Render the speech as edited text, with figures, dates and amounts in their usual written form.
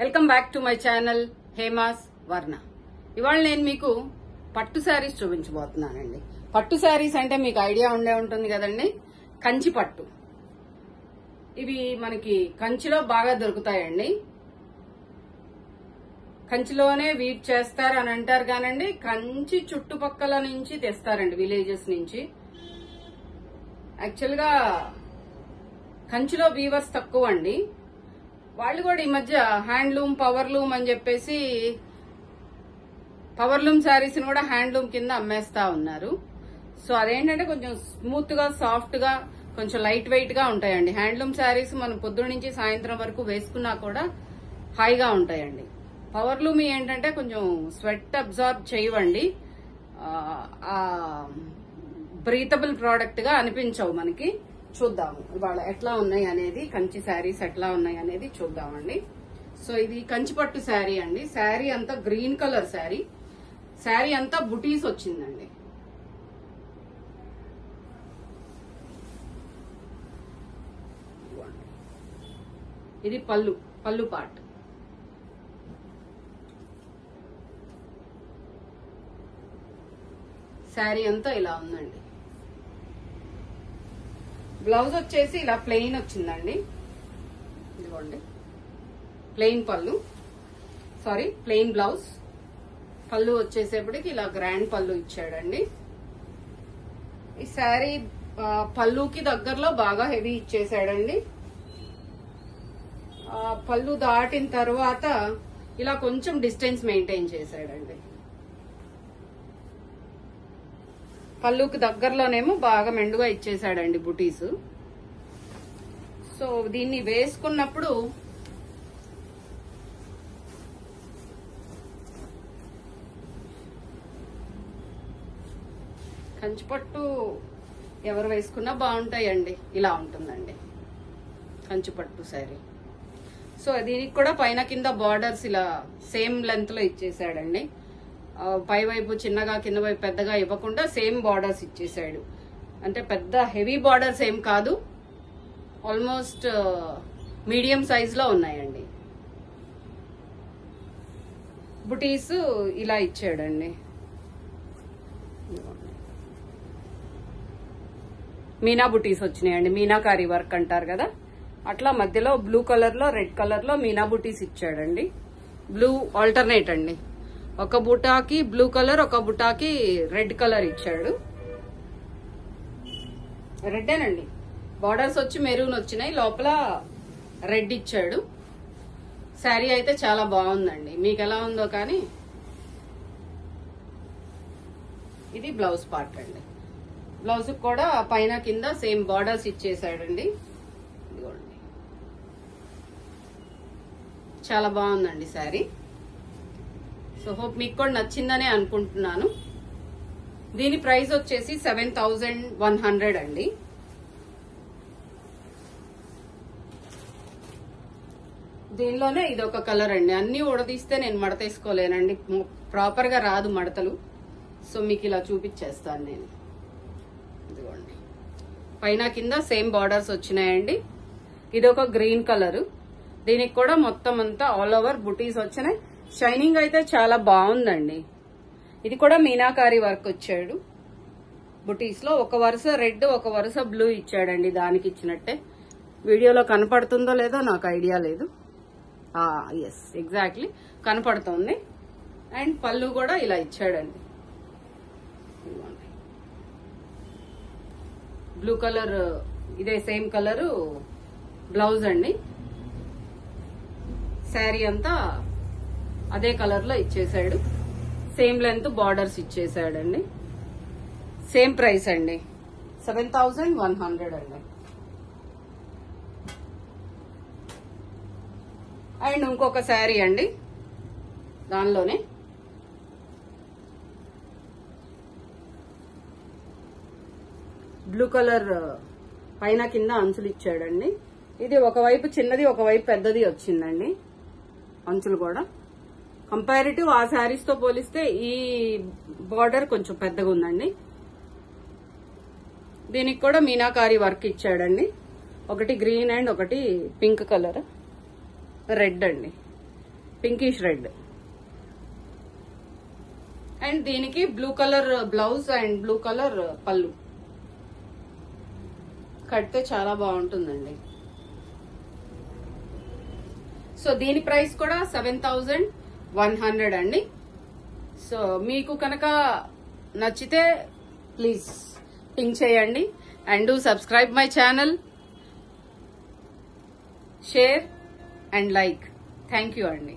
Welcome back to my channel Hema's వర్ణ. ఇవాళ నేను మీకు పట్టు శారీస్ చూపించబోతున్నానండి. పట్టు శారీస్ అంటే మీకు ఐడియా ఉండే ఉంటుంది కదండి, కంచి పట్టు. ఇవి మనకి కంచిలో బాగా దొరుకుతాయండి. కంచిలోనే వీవ్ చేస్తారు అని అంటారు కానండి, కంచి చుట్టుపక్కల నుంచి తెస్తారండి, విలేజెస్ నుంచి. యాక్చువల్ గా కంచిలో వీవర్స్ తక్కువ అండి. వాళ్ళు కూడా ఈ మధ్య హ్యాండ్లూమ్, పవర్లూమ్ అని చెప్పేసి పవర్లూమ్ శారీస్ ని కూడా హ్యాండ్లూమ్ కింద అమ్మేస్తా ఉన్నారు. సో అదేంటంటే కొంచెం స్మూత్ గా, సాఫ్ట్ గా, కొంచెం లైట్ వెయిట్ గా ఉంటాయండి. హ్యాండ్లూమ్ శారీస్ మనం పొద్దున్న నుంచి సాయంత్రం వరకు వేసుకున్నా కూడా హాయిగా ఉంటాయండి. పవర్లూమ్ ఏంటంటే కొంచెం స్వెట్ అబ్జార్బ్ చేయవండి, బ్రీతబుల్ ప్రోడక్ట్ గా అనిపించవు మనకి. చూద్దాము ఇవాళ ఎట్లా ఉన్నాయి అనేది, కంచి శారీస్ ఎట్లా ఉన్నాయి అనేది చూద్దామండి. సో ఇది కంచి పట్టు శారీ అండి. శారీ అంతా గ్రీన్ కలర్ శారీ. శారీ అంతా బుటీస్ వచ్చిందండి. ఇది పళ్ళు పార్ట్. శారీ అంతా ఇలా ఉందండి. బ్లౌజ్ వచ్చేసి ఇలా ప్లెయిన్ వచ్చిందండి. ఇదిగోండి ప్లెయిన్ పళ్ళు, సారీ ప్లెయిన్ బ్లౌజ్. పళ్ళు వచ్చేసేపటికి ఇలా గ్రాండ్ పళ్ళు ఇచ్చాడండి. ఈ శారీ పళ్ళుకి దగ్గరలో బాగా హెవీ ఇచ్చేసాడండి. పళ్ళు దాటిన తర్వాత ఇలా కొంచెం డిస్టెన్స్ మెయింటైన్ చేశాడండి. పళ్ళుకి దగ్గరలోనేమో బాగా మెండుగా ఇచ్చేసాడండి బుటీస్. సో దీన్ని వేసుకున్నప్పుడు కంచిపట్టు ఎవరు వేసుకున్నా బాగుంటాయండి. ఇలా ఉంటుందండి కంచిపట్టు శారీ. సో దీనికి కూడా పైన కింద బార్డర్స్ ఇలా సేమ్ లెంత్ లో ఇచ్చేసాడండి. పై వైపు చిన్నగా, కింద వైపు పెద్దగా ఇవ్వకుండా సేమ్ బార్డర్స్ ఇచ్చేసాడు. అంటే పెద్ద హెవీ బార్డర్స్ ఏం కాదు, ఆల్మోస్ట్ మీడియం సైజ్ లో ఉన్నాయండి. బుటీస్ ఇలా ఇచ్చాడండి. మీనా బుటీస్ వచ్చినాయండి. మీనాకారి వర్క్ అంటారు కదా, అట్లా మధ్యలో బ్లూ కలర్ లో, రెడ్ కలర్ లో మీనా బుటీస్ ఇచ్చాడండి. బ్లూ ఆల్టర్నేట్ అండి. ఒక బుటాకి బ్లూ కలర్, ఒక బుటాకి రెడ్ కలర్ ఇచ్చాడు. రెడ్డేనండి. బార్డర్స్ వచ్చి మెరూన్ వచ్చినాయి, లోపల రెడ్ ఇచ్చాడు. శారీ అయితే చాలా బాగుందండి. మీకు ఎలా ఉందో కానీ. ఇది బ్లౌజ్ పార్ట్ అండి. బ్లౌజ్ కూడా పైన కింద సేమ్ బార్డర్స్ ఇచ్చేసాడండి. ఇదిగోండి, చాలా బాగుందండి శారీ. సో హోప్ మీకు కూడా నచ్చిందనే అనుకుంటున్నాను. దీని ప్రైస్ వచ్చేసి 7100 అండి. దీనిలోనే ఇది ఒక కలర్ అండి. అన్ని ఉడదీస్తే నేను మడతేసుకోలేనండి, ప్రాపర్ గా రాదు మడతలు. సో మీకు ఇలా చూపించేస్తాను నేను. ఇదిగోండి, పైన కింద సేమ్ బార్డర్స్ వచ్చినాయండి. ఇది ఒక గ్రీన్ కలర్. దీనికి కూడా మొత్తం అంతా ఆల్ ఓవర్ బుటీస్ వచ్చినాయి. షైనింగ్ అయితే చాలా బాగుందండి. ఇది కూడా మీనాకారి వర్క్ వచ్చాడు. బుటీస్ లో ఒక వరుస రెడ్, ఒక వరుస బ్లూ ఇచ్చాడండి. దానికి ఇచ్చినట్టే. వీడియోలో కనపడుతుందో లేదో నాకు ఐడియా లేదు. ఎస్, ఎగ్జాక్ట్లీ కనపడుతుంది. అండ్ పళ్ళు కూడా ఇలా ఇచ్చాడండి. బ్లూ కలర్, ఇదే సేమ్ కలరు బ్లౌజ్ అండి. శారీ అంతా అదే కలర్ లో ఇచ్చేసాడు. సేమ్ లెంత్ బార్డర్స్ ఇచ్చేసాడండి. సేమ్ ప్రైస్ అండి, 7100 అండి. అండ్ ఇంకొక శారీ అండి, దానిలోనే బ్లూ కలర్ పైన కింద అంచులు ఇచ్చాడండి. ఇది ఒకవైపు చిన్నది, ఒకవైపు పెద్దది వచ్చిందండి అంచులు కూడా. కంపారిటివ్ ఆ శారీస్ తో పోలిస్తే ఈ బార్డర్ కొంచెం పెద్దగా ఉందండి. దీనికి కూడా మీనాకారి వర్క్ ఇచ్చాడండి. ఒకటి గ్రీన్ అండ్ ఒకటి పింక్ కలర్, రెడ్ అండి. Pinkish red. అండ్ దీనికి blue colour blouse and blue colour పళ్ళు. కడితే చాలా బాగుంటుందండి. సో దీని ప్రైస్ కూడా 7,100 అండి. సో మీకు కనుక నచ్చితే ప్లీజ్ పింక్ చేయండి and do subscribe my channel, share and like. Thank you అండి.